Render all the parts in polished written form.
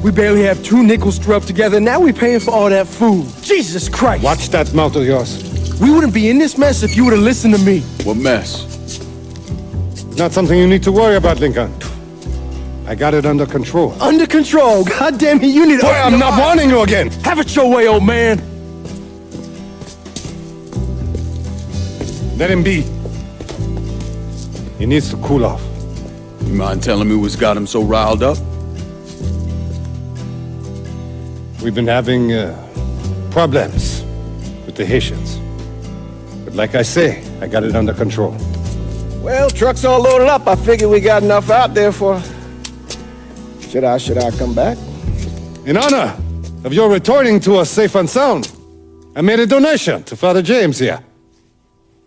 We barely have 2 nickels to rub together, now we paying for all that food. Jesus Christ! Watch that mouth of yours. We wouldn't be in this mess if you would've listened to me. What mess? Not something you need to worry about, Lincoln. I got it under control. Under control? God damn it, you need to... Boy, I'm not warning you again! Have it your way, old man! Let him be. He needs to cool off. You mind telling me what's got him so riled up? We've been having problems with the Haitians. But like I say, I got it under control. Well, truck's all loaded up. I figure we got enough out there for... Should I come back? In honor of your returning to us safe and sound, I made a donation to Father James here.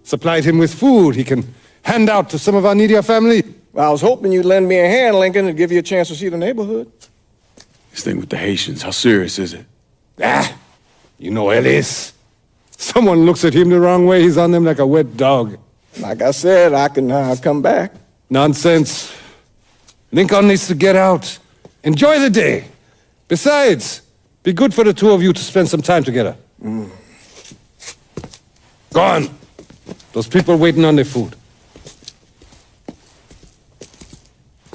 Supplied him with food he can hand out to some of our needier family. Well, I was hoping you'd lend me a hand, Lincoln, and give you a chance to see the neighborhood. This thing with the Haitians, how serious is it? You know Ellis. Someone looks at him the wrong way, he's on them like a wet dog. Like I said, I can come back. Nonsense. Lincoln needs to get out. Enjoy the day. Besides, be good for the two of you to spend some time together. Go on. Those people waiting on their food.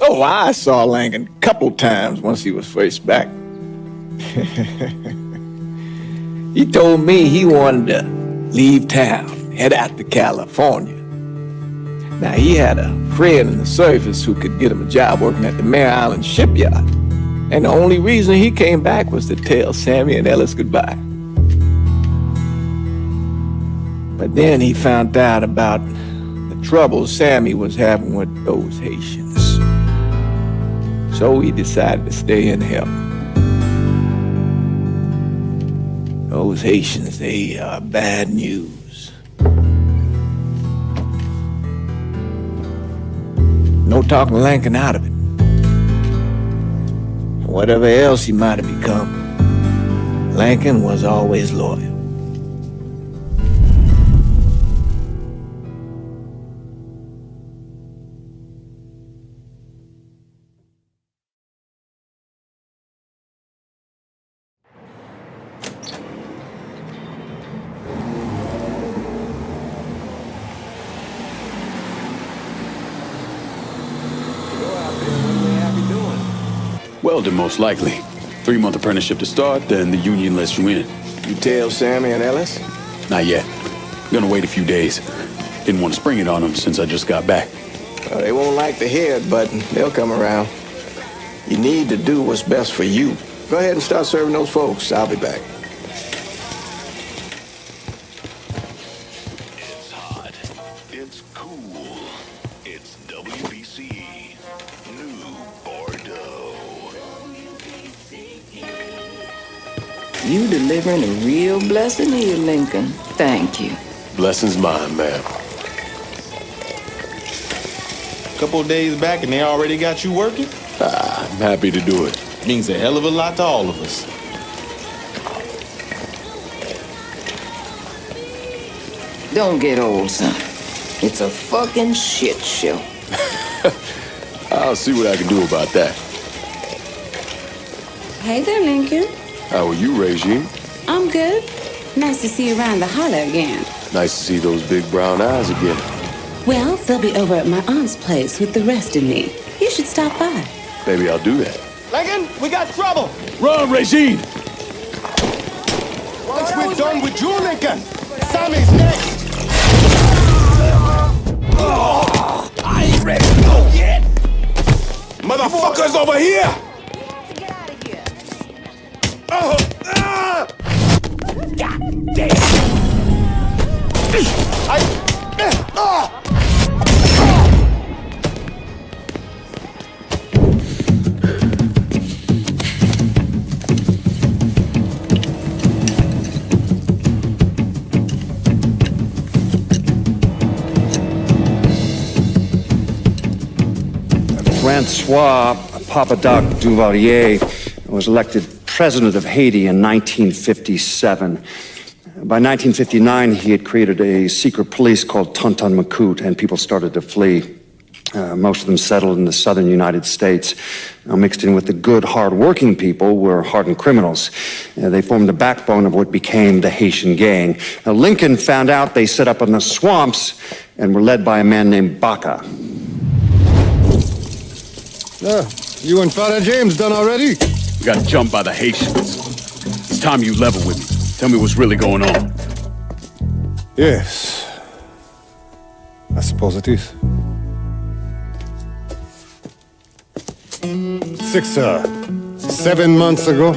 Oh, I saw Lincoln a couple times once he was first back. He told me he wanted to leave town, head out to California. Now, he had a friend in the service who could get him a job working at the Mare Island shipyard. And the only reason he came back was to tell Sammy and Ellis goodbye. But then he found out about the trouble Sammy was having with those Haitians. So he decided to stay and help. Those Haitians, they are bad news. No talking Lincoln out of it. Whatever else he might have become, Lincoln was always loyal. Welding, most likely. 3-month apprenticeship to start, then the union lets you in. You tell Sammy and Ellis? Not yet. Gonna wait a few days. Didn't want to spring it on them since I just got back. Well, they won't like to hear it, but they'll come around. You need to do what's best for you. Go ahead and start serving those folks. I'll be back. It's hot. It's cool. It's WBC. New Bordeaux. You delivering a real blessing here, Lincoln. Thank you. Blessings mine, ma'am. Couple of days back and they already got you working? I'm happy to do it. Means a hell of a lot to all of us. Don't get old, son. It's a fucking shit show. I'll see what I can do about that. Hey there, Lincoln. How are you, Regine? I'm good. Nice to see you around the holler again. Nice to see those big brown eyes again. Well, they'll be over at my aunt's place with the rest of me. You should stop by. Maybe I'll do that. Lincoln, we got trouble! Run, Regine! Once we're done with you, Lincoln, Sammy's next! I ain't ready to go yet. Motherfuckers over here! God damn. Francois Papadoc Duvalier was elected president of Haiti in 1957. By 1959, he had created a secret police called Tonton Macoute, and people started to flee. Most of them settled in the southern United States. Mixed in with the good, hard-working people were hardened criminals. They formed the backbone of what became the Haitian gang. Lincoln found out they set up in the swamps and were led by a man named Baca. You and Father James done already? We got jumped by the Haitians. It's time you level with me. Tell me what's really going on. Yes. I suppose it is. 7 months ago,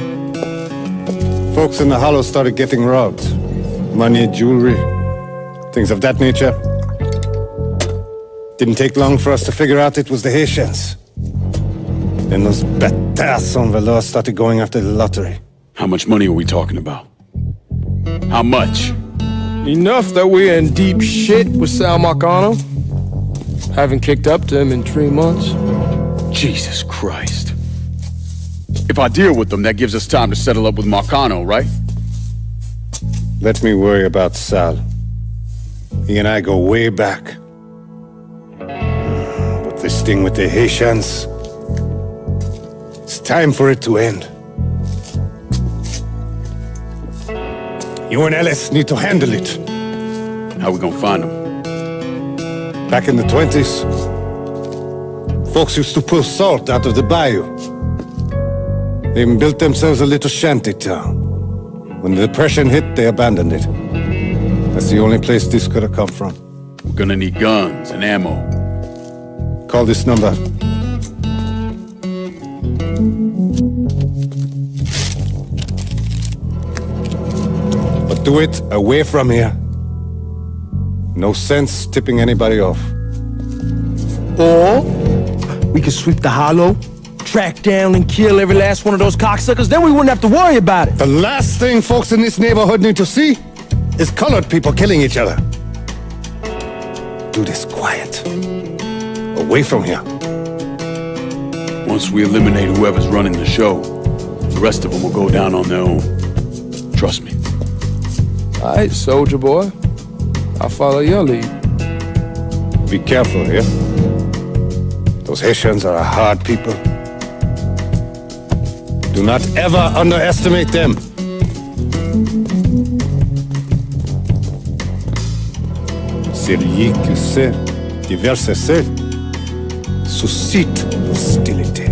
folks in the Hollow started getting robbed. Money, jewelry, things of that nature. Didn't take long for us to figure out it was the Haitians. Then those bâtards on velours started going after the lottery. How much money are we talking about? How much? Enough that we're in deep shit with Sal Marcano. Haven't kicked up to him in 3 months. Jesus Christ. If I deal with them, that gives us time to settle up with Marcano, right? Let me worry about Sal. He and I go way back. But this thing with the Haitians, it's time for it to end. You and Ellis need to handle it. How we gonna find them? Back in the 20s, folks used to pull salt out of the bayou. They even built themselves a little shanty town. When the Depression hit, they abandoned it. That's the only place this could have come from. We're gonna need guns and ammo. Call this number. But do it away from here. No sense tipping anybody off. Or we could sweep the Hollow, track down and kill every last one of those cocksuckers, then we wouldn't have to worry about it. The last thing folks in this neighborhood need to see is colored people killing each other. Do this quiet. Away from here. Once we eliminate whoever's running the show, the rest of them will go down on their own. Trust me. All right, soldier boy. I'll follow your lead. Be careful here. Those Haitians are a hard people. Do not ever underestimate them. Celui qui sait diverser suscite hostilité.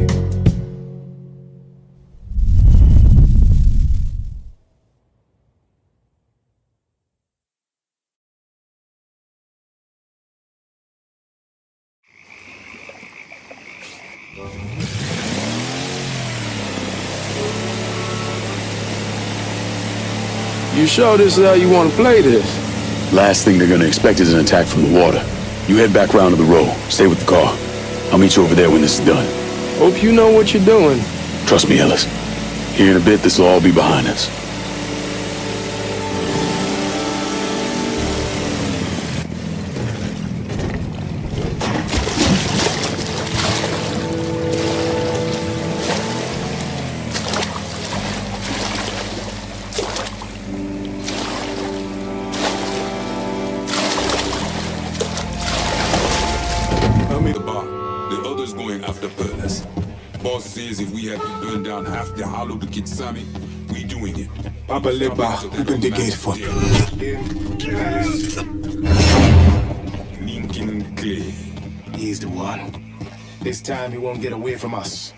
You sure this is how you want to play this? Last thing they're gonna expect is an attack from the water. You head back round to the row. Stay with the car. I'll meet you over there when this is done. Hope you know what you're doing. Trust me, Ellis. Here in a bit, this will all be behind us. Boss says if we have to burn down half the Hollow to get Sammy, we doing it. Papa Leba, open the gate for you. Lincoln Clay. He's the one. This time he won't get away from us.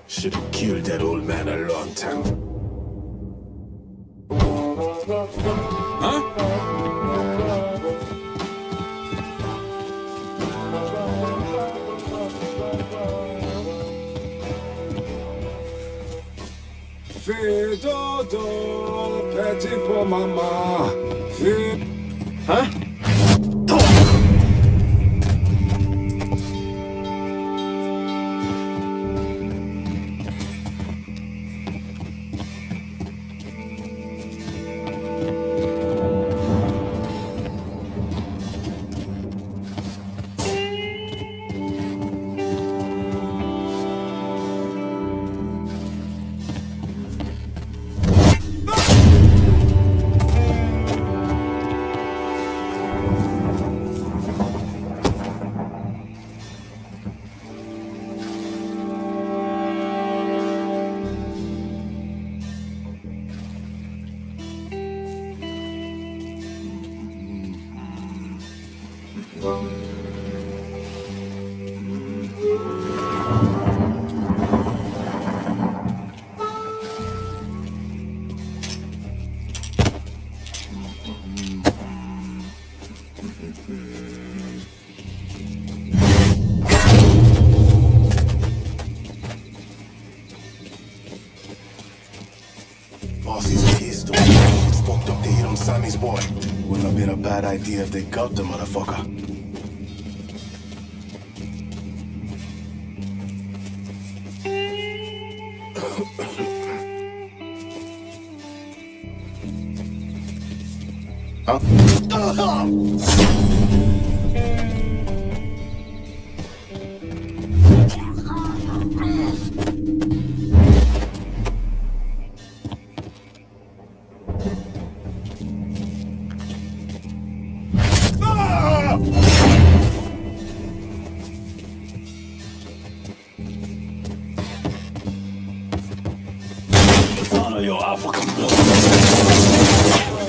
Should have killed that old man a long time. Fais dodo, petit pour maman. Fais... Huh? Bossy's kids doing shit fucked up to hit on Sammy's boy. Wouldn't have been a bad idea if they got the motherfucker. Honor your African blood.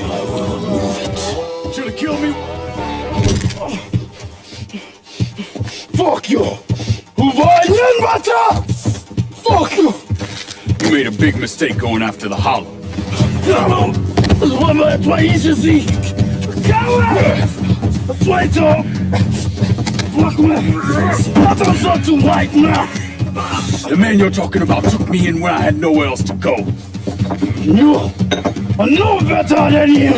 I will remove it. Should have killed me. Fuck you! Who butter? Fuck you! You made a big mistake going after the Hollow. The man you're talking about took me in when I had nowhere else to go. You are no better than you.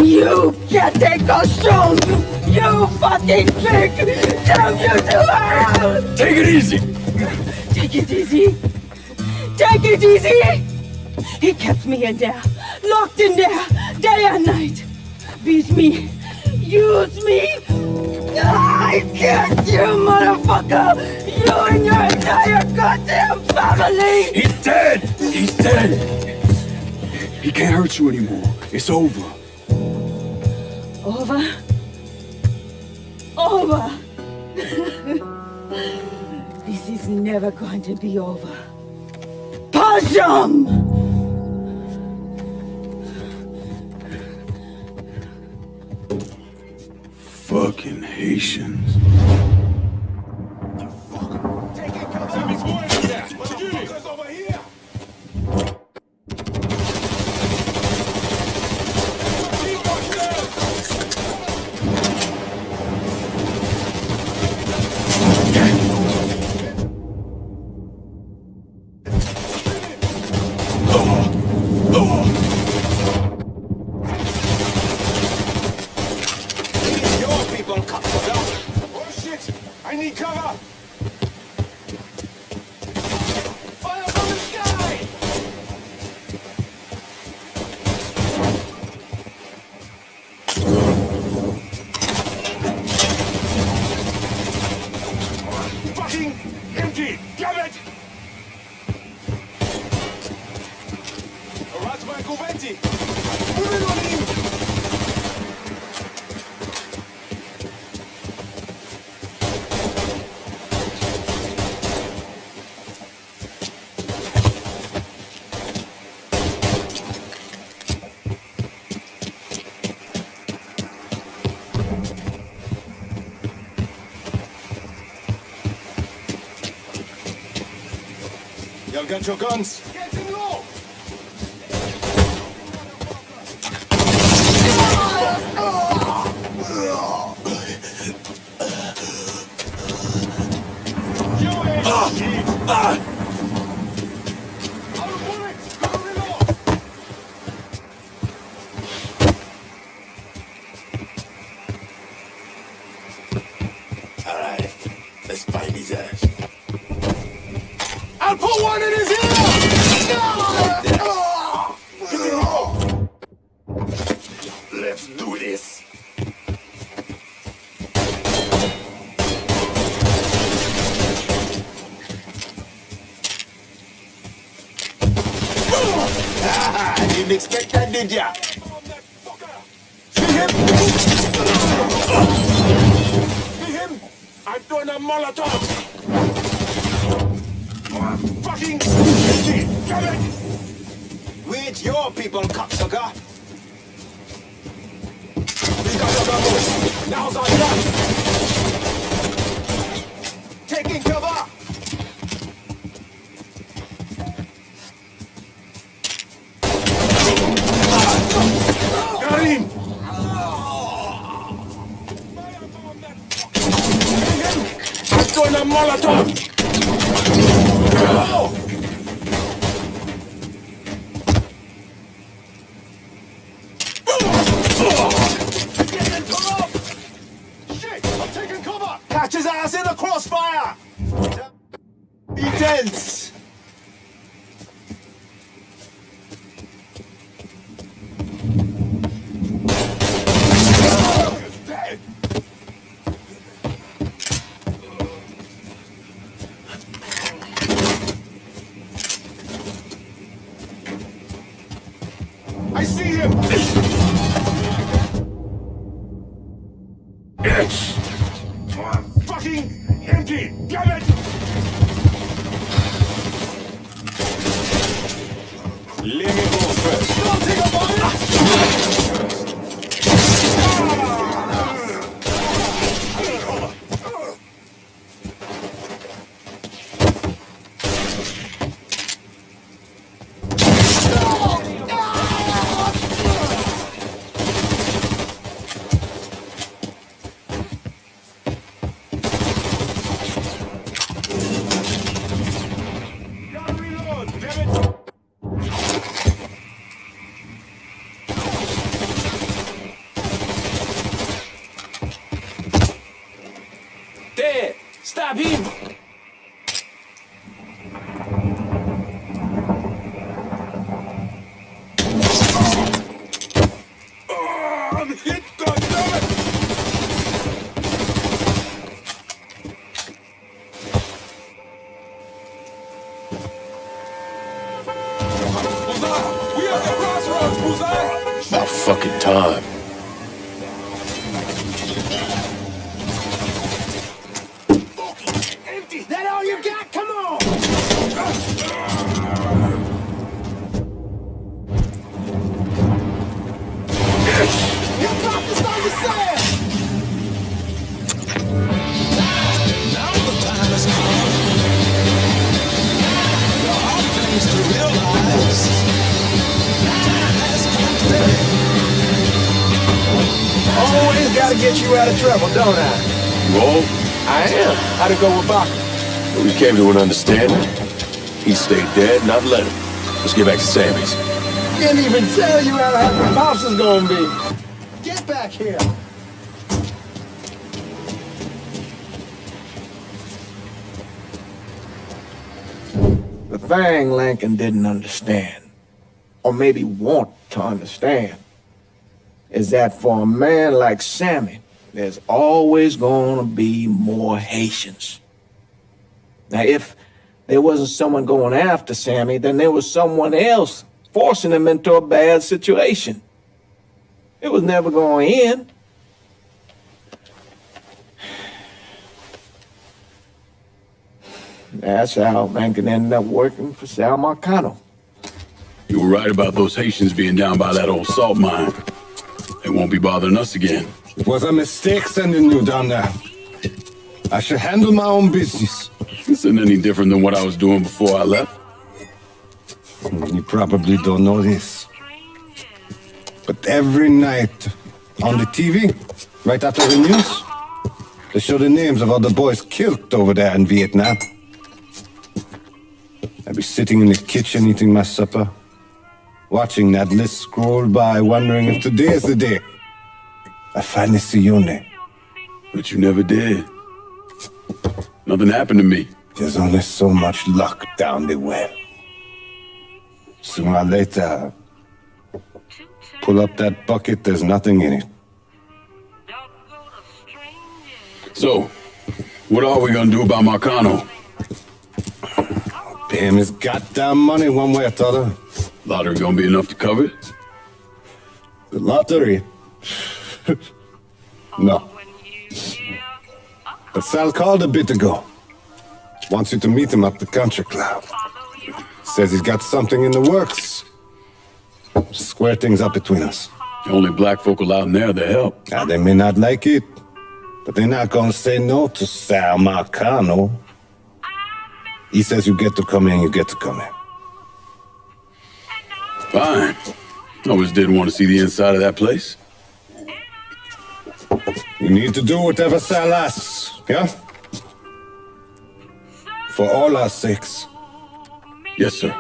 You can't take us strong! You fucking pig! Damn you to hell! Take it easy! Take it easy! Take it easy! He kept me in there, locked in there, day and night. Beat me, use me. I guess you, motherfucker! You and your entire goddamn family! He's dead! He's dead! He can't hurt you anymore. It's over. Over? Over! This is never going to be over. Pajam! Fucking Haitians. I need cover! Fire from the sky! Fucking empty! Damn it! Ratman Cuventi! Moving on him! Y'all got your guns? Get in Alright, let's find his ass. I'll put one in his ear! Let's do this. Didn't expect that, did ya? See him? See him? I'm throwing a Molotov! Fucking shit! Damn it! Where's your people, cocksucker? We got your numbers! Now's our chance! Taking cover! Got him! I'm throwing a Molotov! Catch his ass in the crossfire! Be tense! I see him! It's fucking empty! Damn it! Let me go first. Don't take a Dad, stop him! I'm hit, goddammit! Bullseye! We at the crossroads, Bullseye! About fucking time. That all you got? Come on! You dropped this on yourself! Now the time has come. There are things to realize. Time has come today. Always gotta get you out of trouble, don't I? Roll. I am. How'd it go with Baka? We came to an understanding. He stayed dead, and I've let him. Let's get back to Sammy's. Can't even tell you how happy Pops is gonna be. Get back here. The thing Lincoln didn't understand, or maybe want to understand, is that for a man like Sammy, there's always gonna be more Haitians. Now, if there wasn't someone going after Sammy, then there was someone else forcing him into a bad situation. It was never going to end. That's how Lincoln ended up working for Sal Marcano. You were right about those Haitians being down by that old salt mine. They won't be bothering us again. It was a mistake sending you down there. I should handle my own business. This isn't any different than what I was doing before I left. You probably don't know this. But every night on the TV, right after the news, they show the names of all the boys killed over there in Vietnam. I'd be sitting in the kitchen eating my supper, watching that list scroll by, wondering if today is the day I finally see your name. But you never did. Nothing happened to me. There's only so much luck down the well. Sooner or later, pull up that bucket, there's nothing in it. So, what are we gonna do about Marcano? Pay him his goddamn money one way or the other. Lottery gonna be enough to cover it? The lottery? No. But Sal called a bit ago. Wants you to meet him up the country club. Says he's got something in the works. Square things up between us. The only black folk allowed in there to help. Now, they may not like it, but they're not gonna say no to Sal Marcano. He says you get to come in, you get to come in. Fine. I always did want to see the inside of that place. You need to do whatever Sal asks, yeah? For all our sakes. Yes, sir.